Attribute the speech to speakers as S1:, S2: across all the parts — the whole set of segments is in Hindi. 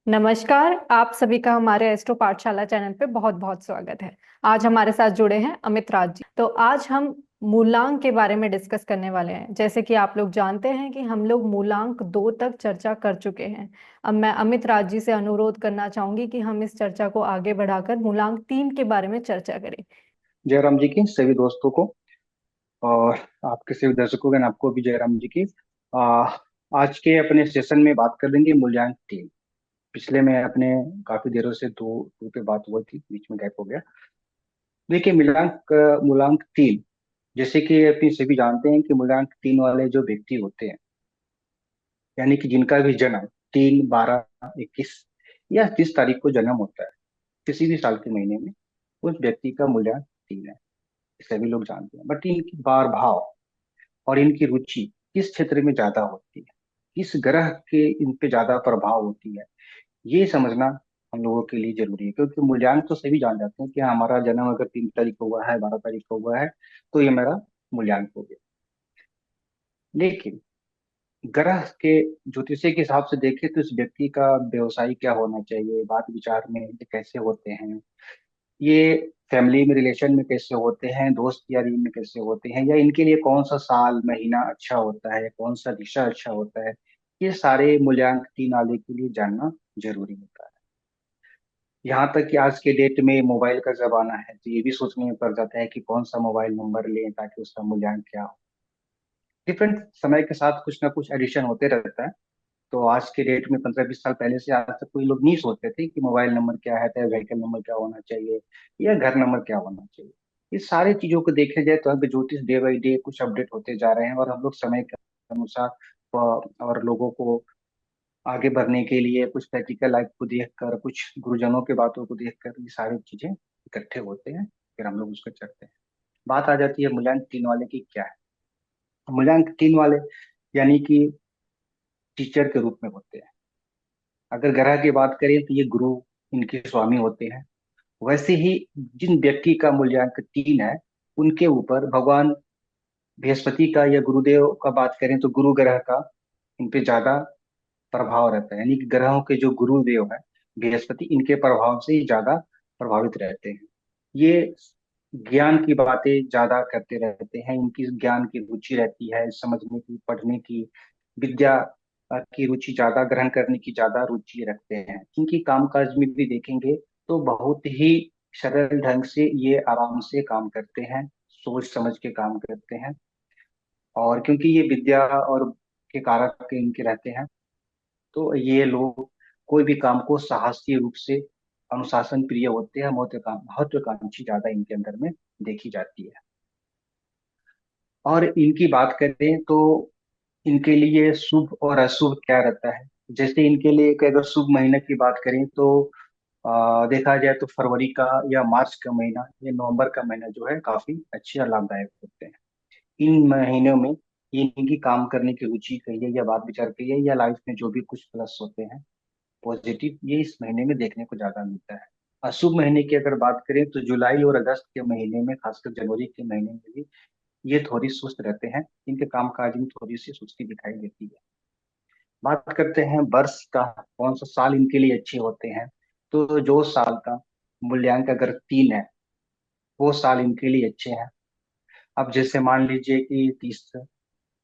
S1: नमस्कार। आप सभी का हमारे एस्ट्रो पाठशाला चैनल पे बहुत बहुत स्वागत है। आज हमारे साथ जुड़े हैं अमित राज जी। तो आज हम मूलांक के बारे में डिस्कस करने वाले हैं। जैसे कि आप लोग जानते हैं कि हम लोग मूलांक 2 तक चर्चा कर चुके हैं। अब मैं अमित राज जी से अनुरोध करना चाहूंगी कि हम इस चर्चा को आगे बढ़ाकर मूलांक 3 के बारे में चर्चा करें।
S2: जयराम जी की सभी दोस्तों को और आपके सभी दर्शकों को आपको भी जयराम जी की आ, आज के अपने सेशन में बात कर लेंगे मूल्यांक तीन। पिछले में अपने काफी देरों से दो पे बात हुई थी, बीच में गैप हो गया। देखिए मूलांक तीन, जैसे कि अपनी सभी जानते हैं कि मूलांक तीन वाले जो व्यक्ति होते हैं, यानी कि जिनका भी जन्म 3, 12, 21 या 30 तारीख को जन्म होता है किसी भी साल के महीने में, उस व्यक्ति का मूल्यांक तीन है। सभी लोग जानते हैं, बट इनकी बार भाव और इनकी रुचि किस क्षेत्र में ज्यादा होती है, किस ग्रह के इन पे ज्यादा प्रभाव होती है, ये समझना हम लोगों के लिए जरूरी है। क्योंकि मूल्यांक तो सभी जान जाते हैं कि हाँ, हमारा जन्म अगर 3 तारीख को हुआ है, 12 तारीख को हुआ है, तो ये मेरा मूल्यांक हो गया। लेकिन ग्रह के ज्योतिषी के हिसाब से देखें तो इस व्यक्ति का व्यवसाय क्या होना चाहिए, बात विचार में ये कैसे होते हैं, ये फैमिली में रिलेशन में कैसे होते हैं, दोस्त यारी में कैसे होते हैं, या इनके लिए कौन सा साल महीना अच्छा होता है, कौन सा दिशा अच्छा होता है, ये सारे मूल्यांक तीन आले के लिए जानना जरूरी होता है। यहाँ तक कि आज के डेट में मोबाइल का जमाना है, तो ये भी सोचने में पड़ जाता है कि कौन सा मोबाइल नंबर लें ताकि उसका मूल्यांक क्या हो। डिफरेंट समय के साथ कुछ ना कुछ एडिशन होते रहता है। तो आज के डेट में 15-20 साल पहले से आज तक कोई लोग नहीं सोचते थे कि मोबाइल नंबर क्या है, चाहे व्हीकल नंबर क्या होना चाहिए, या घर नंबर क्या होना चाहिए। इस सारी चीजों को देखा जाए तो अब ज्योतिष डे बाई डे कुछ अपडेट होते जा रहे हैं, और हम लोग समय के अनुसार और लोगों को आगे बढ़ने के लिए कुछ प्रैक्टिकल लाइफ को देखकर, कुछ गुरुजनों के बातों को देखकर ये सारी चीजें इकट्ठे होते हैं, फिर हम लोग उसको चढ़ते हैं। बात आ जाती है मूल्यांक तीन वाले की क्या है। मूल्यांक तीन वाले यानी कि टीचर के रूप में होते हैं। अगर ग्रह की बात करें तो ये गुरु इनके स्वामी होते हैं। वैसे ही जिन व्यक्ति का मूल्यांक तीन है, उनके ऊपर भगवान बृहस्पति का या गुरुदेव का बात करें तो गुरु ग्रह का इन पे ज्यादा प्रभाव रहता है। यानी कि ग्रहों के जो गुरुदेव है बृहस्पति, इनके प्रभाव से ही ज्यादा प्रभावित रहते हैं। ये ज्ञान की बातें ज्यादा करते रहते हैं, इनकी ज्ञान की रुचि रहती है, समझने की, पढ़ने की, विद्या की रुचि ज्यादा, ग्रहण करने की ज्यादा रुचि रखते हैं। इनकी कामकाज में भी देखेंगे तो बहुत ही सरल ढंग से ये आराम से काम करते हैं, सोच समझ के काम करते हैं। और क्योंकि ये विद्या और के कारक इनके रहते हैं, तो ये लोग कोई भी काम को साहसी रूप से, अनुशासन प्रिय होते हैं, महत्वाकांक्षी ज्यादा इनके अंदर में देखी जाती है। और इनकी बात करें तो इनके लिए शुभ और अशुभ क्या रहता है। जैसे इनके लिए एक अगर शुभ महीने की बात करें तो देखा जाए तो फरवरी का या मार्च का महीना या नवंबर का महीना जो है काफी अच्छे और लाभदायक होते हैं। इन महीनों में ये इनकी काम करने की रुचि कहिए या बात विचार कहिए या लाइफ में जो भी कुछ प्लस होते हैं पॉजिटिव, ये इस महीने में देखने को ज्यादा मिलता है। अशुभ महीने की अगर बात करें तो जुलाई और अगस्त के महीने में, खासकर जनवरी के महीने में भी ये थोड़ी सुस्त रहते हैं, इनके कामकाज में थोड़ी सी सुस्ती दिखाई देती है। बात करते हैं वर्ष का, कौन सा साल इनके लिए अच्छे होते हैं। तो जो साल का मूल्यांक अगर तीन है, वो साल इनके लिए अच्छे हैं। अब जैसे मान लीजिए कि 30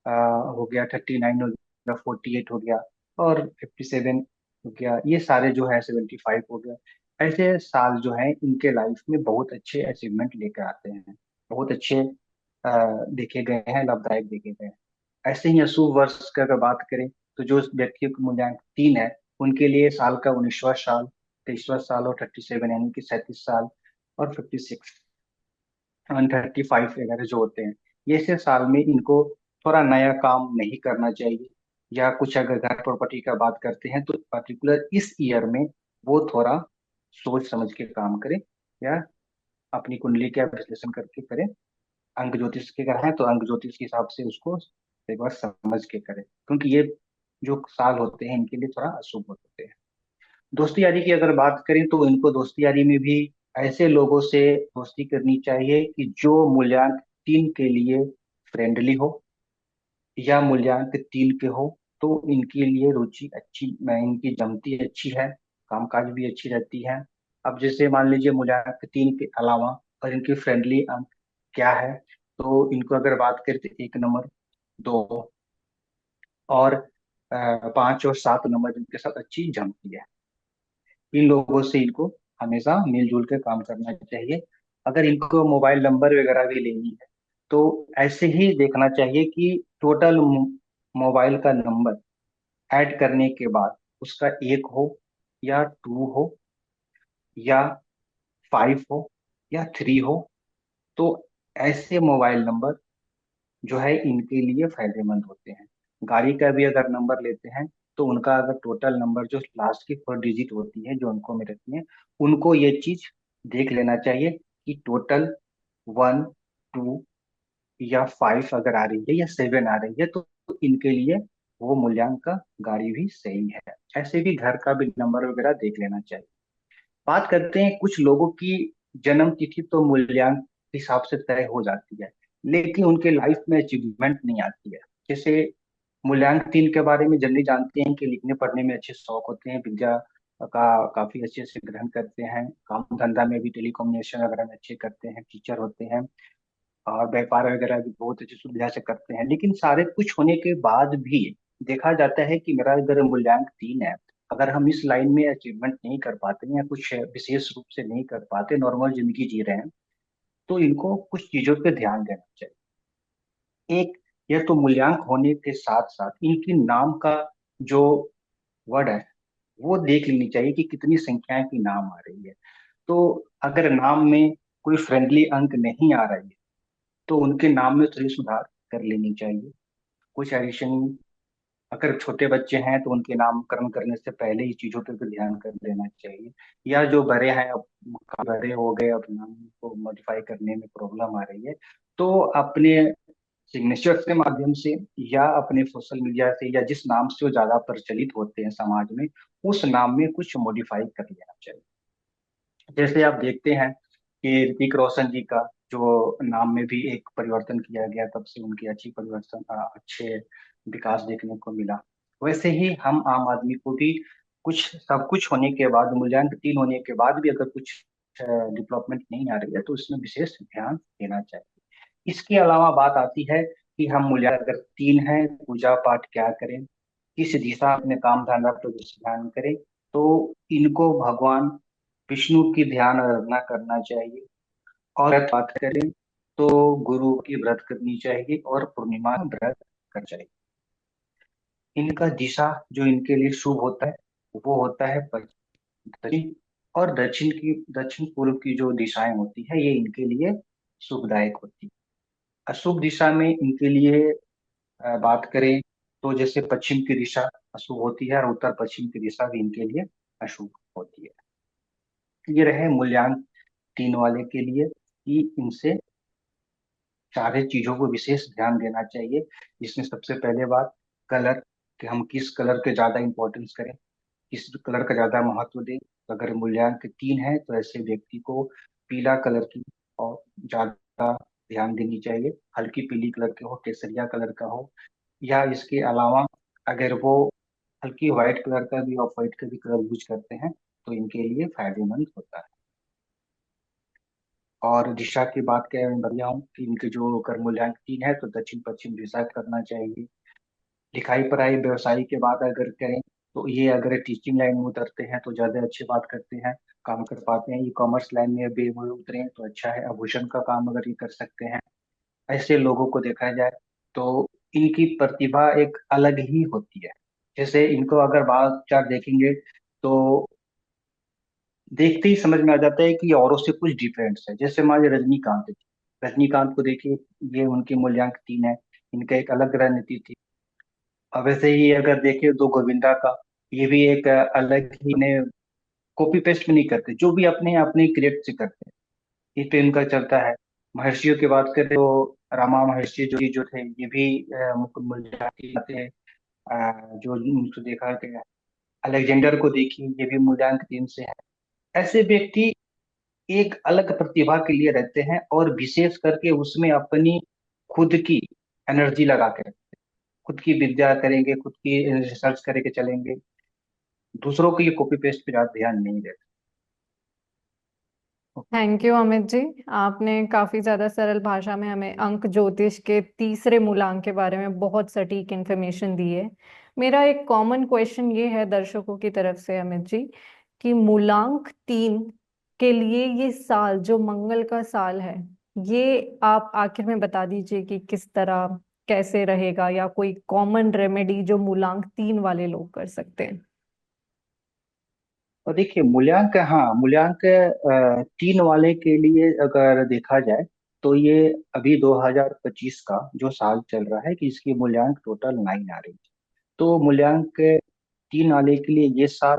S2: हो गया, 39 हो गया, 48 हो गया, और 57 हो गया, ये सारे जो है 75 हो गया। ऐसे साल जो है इनके लाइफ में बहुत अच्छे अचीवमेंट लेकर आते हैं, बहुत अच्छे देखे गए हैं, लाभदायक देखे गए हैं। ऐसे ही अशुभ वर्ष का अगर बात करें तो जो व्यक्तियों का मूल्यांक तीन है, उनके लिए साल का 19वां साल, 23वां साल और 37 यानी कि 37 साल, और 56 और 35 वगैरह जो होते हैं, ये ऐसे साल में इनको थोड़ा नया काम नहीं करना चाहिए। या कुछ अगर घर प्रॉपर्टी का बात करते हैं तो पर्टिकुलर इस ईयर में वो थोड़ा सोच समझ के काम करें, या अपनी कुंडली का विश्लेषण करके करें। अंक ज्योतिष के अगर है तो अंक ज्योतिष के हिसाब से उसको एक बार समझ के करें, क्योंकि ये जो साल होते हैं इनके लिए थोड़ा अशुभ होते हैं। दोस्ती यारी की अगर बात करें तो इनको दोस्ती यारी में भी ऐसे लोगों से दोस्ती करनी चाहिए कि जो मूल्यांक तीन के लिए फ्रेंडली हो, या मूल्यांक तीन के हो तो इनके लिए रुचि अच्छी, इनकी जमती अच्छी है, कामकाज भी अच्छी रहती है। अब जैसे मान लीजिए मूल्यांक 3 के अलावा और इनकी फ्रेंडली अंक क्या है, तो इनको अगर बात करें तो 1 नंबर, 2 और 5 और 7 नंबर इनके साथ अच्छी जमती है। इन लोगों से इनको हमेशा मिलजुल के काम करना चाहिए। अगर इनको मोबाइल नंबर वगैरह भी लेनी है तो ऐसे ही देखना चाहिए कि टोटल मोबाइल का नंबर ऐड करने के बाद उसका 1 हो या 2 हो या 5 हो या 3 हो, तो ऐसे मोबाइल नंबर जो है इनके लिए फायदेमंद होते हैं। गाड़ी का भी अगर नंबर लेते हैं तो उनका अगर टोटल नंबर जो लास्ट की 4 डिजिट होती है जो उनको में रहती है, उनको ये चीज देख लेना चाहिए कि टोटल 1, 2 या 5 अगर आ रही है या 7 आ रही है तो इनके लिए वो मूल्यांक का गाड़ी भी सही है। ऐसे भी घर का भी नंबर वगैरह देख लेना चाहिए। बात करते हैं कुछ लोगों की जन्म तिथि तो मूल्यांक के हिसाब से तय हो जाती है, लेकिन उनके लाइफ में अचीवमेंट नहीं आती है। जैसे मूल्यांक 3 के बारे में जनरली जानते हैं कि लिखने पढ़ने में अच्छे शौक होते हैं, विद्या का काफी अच्छे से ग्रहण करते हैं, काम धंधा में भी टेलीकम्युनिकेशन वगैरह में अच्छे करते हैं, टीचर होते हैं और व्यापार वगैरह भी बहुत अच्छी सुविधा से करते हैं। लेकिन सारे कुछ होने के बाद भी देखा जाता है कि मेरा अगर मूल्यांक 3 है, अगर हम इस लाइन में अचीवमेंट नहीं कर पाते या कुछ विशेष रूप से नहीं कर पाते, नॉर्मल जिंदगी जी रहे हैं, तो इनको कुछ चीजों पे ध्यान देना चाहिए। एक, यह तो मूल्यांक होने के साथ साथ इनकी नाम का जो वर्ड है वो देख लेनी चाहिए कि कितनी संख्याएं की नाम आ रही है। तो अगर नाम में कोई फ्रेंडली अंक नहीं आ रही है तो उनके नाम में थोड़ी सुधार कर लेनी चाहिए। कुछ एडिशन, अगर छोटे बच्चे हैं तो उनके नामकरण करने से पहले ही चीजों पर भी ध्यान कर लेना चाहिए। या जो बड़े हैं, अब काफी बड़े हो गए, अब नाम को मॉडिफाई करने में प्रॉब्लम आ रही है, तो अपने सिग्नेचर के माध्यम से या अपने सोशल मीडिया से या जिस नाम से वो ज्यादा प्रचलित होते हैं समाज में, उस नाम में कुछ मॉडिफाई कर लेना चाहिए। जैसे आप देखते हैं कि ऋतिक रोशन जी का जो नाम में भी एक परिवर्तन किया गया, तब से उनकी अच्छी परिवर्तन अच्छे विकास देखने को मिला। वैसे ही हम आम आदमी को भी कुछ सब कुछ होने के बाद, मूल्यांक 3 होने के बाद भी अगर कुछ डेवलपमेंट नहीं आ रही है तो इसमें विशेष ध्यान देना चाहिए। इसके अलावा बात आती है कि हम मूल्यांक अगर 3 है, पूजा पाठ क्या करें, किस दिशा अपने काम धंधा पर ध्यान करें, तो इनको भगवान विष्णु की ध्यान आराधना करना चाहिए। और बात करें तो गुरु की व्रत करनी चाहिए और पूर्णिमा का व्रत करना चाहिए। इनका दिशा जो इनके लिए शुभ होता है वो होता है दक्षिण, और दक्षिण पूर्व की जो दिशाएं होती है ये इनके लिए शुभदायक होती है। अशुभ दिशा में इनके लिए बात करें तो जैसे पश्चिम की दिशा अशुभ होती है और उत्तर पश्चिम की दिशा भी इनके लिए अशुभ होती है। ये रहे मूल्यांक 3 वाले के लिए कि इनसे सारे चीजों को विशेष ध्यान देना चाहिए, जिसमें सबसे पहले बात कलर, कि हम किस कलर के ज्यादा इंपॉर्टेंस करें, किस कलर का ज्यादा महत्व दें। अगर मूल्यांक 3 है तो ऐसे व्यक्ति को पीला कलर की और ज्यादा ध्यान देनी चाहिए, हल्की पीली कलर के हो, केसरिया कलर का हो, या इसके अलावा अगर वो हल्की व्हाइट कलर का भी, ऑफ व्हाइट का भी कलर यूज करते हैं तो इनके लिए फायदेमंद होता है। और दिशा की बात करें, मैं बढ़िया हूँ कि इनके जो अगर मूल्यांक 3 है तो दक्षिण पश्चिम दिशा करना चाहिए। लिखाई पढ़ाई व्यवसाय की बात अगर करें तो ये अगर टीचिंग लाइन में उतरते हैं तो ज्यादा अच्छी बात करते हैं, काम कर पाते हैं। ई कॉमर्स लाइन में भी वो उतरे तो अच्छा है। आभूषण का काम अगर ये कर सकते हैं, ऐसे लोगों को देखा जाए तो इनकी प्रतिभा एक अलग ही होती है। जैसे इनको अगर बात चार देखेंगे तो देखते ही समझ में आ जाता है कि ये औरों से कुछ डिफरेंस है। जैसे मान लीजिए रजनीकांत जी, रजनीकांत को देखिए, ये उनकी मूल्यांक 3 है, इनका एक अलग रणनीति थी। अब वैसे ही अगर देखें तो गोविंदा का, ये भी एक अलग ही ने कॉपी पेस्ट में नहीं करते, जो भी अपने अपने क्रिएट से करते हैं, ये तो इनका चलता है। महर्षियों की बात करें तो रामा महर्षि जो जो थे ये भी मुकुट मूल्यांक आते हैं। जो उनको देखा गया, अलेक्जेंडर को देखिए, ये भी मूल्यांक 3 से है। ऐसे व्यक्ति एक अलग प्रतिभा के लिए रहते हैं और विशेष करके उसमें अपनी खुद की एनर्जी लगा के, खुद की विद्या करेंगे, खुद की रिसर्च करके चलेंगे। दूसरों को ये कॉपी पेस्ट पे ज्यादा ध्यान नहीं देते।
S1: Thank you Amit ji. आपने काफी ज्यादा सरल भाषा में हमें अंक ज्योतिष के तीसरे मूलांक के बारे में बहुत सटीक इन्फॉर्मेशन दी है। मेरा एक कॉमन क्वेश्चन ये है दर्शकों की तरफ से अमित जी, कि मूलांक 3 के लिए ये साल जो मंगल का साल है, ये आप आखिर में बता दीजिए कि किस तरह कैसे रहेगा, या कोई कॉमन रेमेडी जो मूलांक 3 वाले लोग कर सकते हैं।
S2: और देखिए मूल्यांक, हाँ मूल्यांक 3 वाले के लिए अगर देखा जाए तो ये अभी 2025 का जो साल चल रहा है कि इसकी मूल्यांक टोटल 9 आ रही है। तो मूल्यांक 3 वाले के लिए ये साल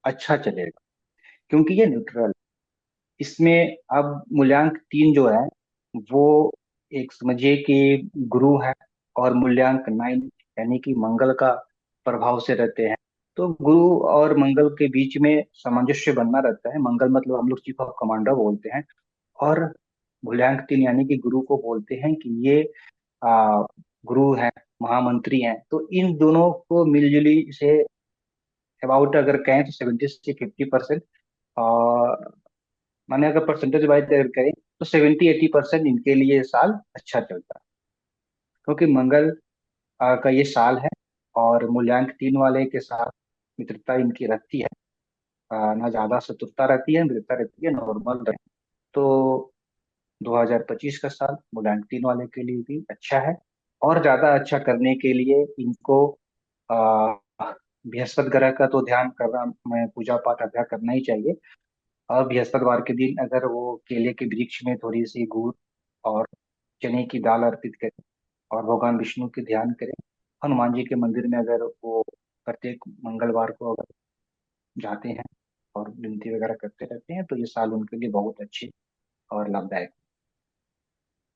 S2: अच्छा चलेगा, क्योंकि ये न्यूट्रल। इसमें अब मूल्यांक 3 जो है वो एक समझिए कि गुरु है, और मूल्यांक 9 यानी कि मंगल का प्रभाव से रहते हैं। तो गुरु और मंगल के बीच में सामंजस्य बनना रहता है। मंगल मतलब हम लोग चीफ ऑफ कमांडर बोलते हैं, और मूल्यांक 3 यानी कि गुरु को बोलते हैं कि ये आ, गुरु है, महामंत्री हैं। तो इन दोनों को मिलजुली से अबाउट अगर कहें तो 70 से 50%, और माने अगर परसेंटेज वाइज अगर करें तो 70-80% इनके लिए ये साल अच्छा चलता है, क्योंकि मंगल का ये साल है। और मूल्यांक 3 वाले के साथ मित्रता इनकी रहती है, ना ज्यादा शत्रुता रहती है, मित्रता रहती है, नॉर्मल रहती है। तो 2025 का साल मूल्यांक 3 वाले के लिए भी अच्छा है। और ज्यादा अच्छा करने के लिए इनको आ, बृहस्पति ग्रह का तो ध्यान करना, मैं पूजा पाठ अभ्यास करना ही चाहिए। और बृहस्पतिवार के दिन अगर वो केले के वृक्ष में थोड़ी सी गुड़ और चने की दाल अर्पित करें, और भगवान विष्णु के ध्यान करें, हनुमान जी के मंदिर में अगर वो प्रत्येक मंगलवार को अगर जाते हैं और विनती वगैरह करते रहते हैं, तो ये साल उनके लिए बहुत अच्छी और लाभदायक।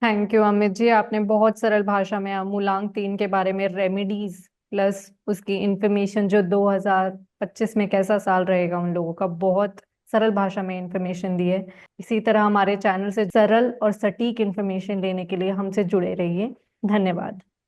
S1: Thank you Amit ji. आपने बहुत सरल भाषा में मूलांक 3 के बारे में रेमेडीज प्लस उसकी इंफॉर्मेशन जो 2025 में कैसा साल रहेगा उन लोगों का, बहुत सरल भाषा में इंफॉर्मेशन दी है। इसी तरह हमारे चैनल से सरल और सटीक इंफॉर्मेशन लेने के लिए हमसे जुड़े रहिए। धन्यवाद।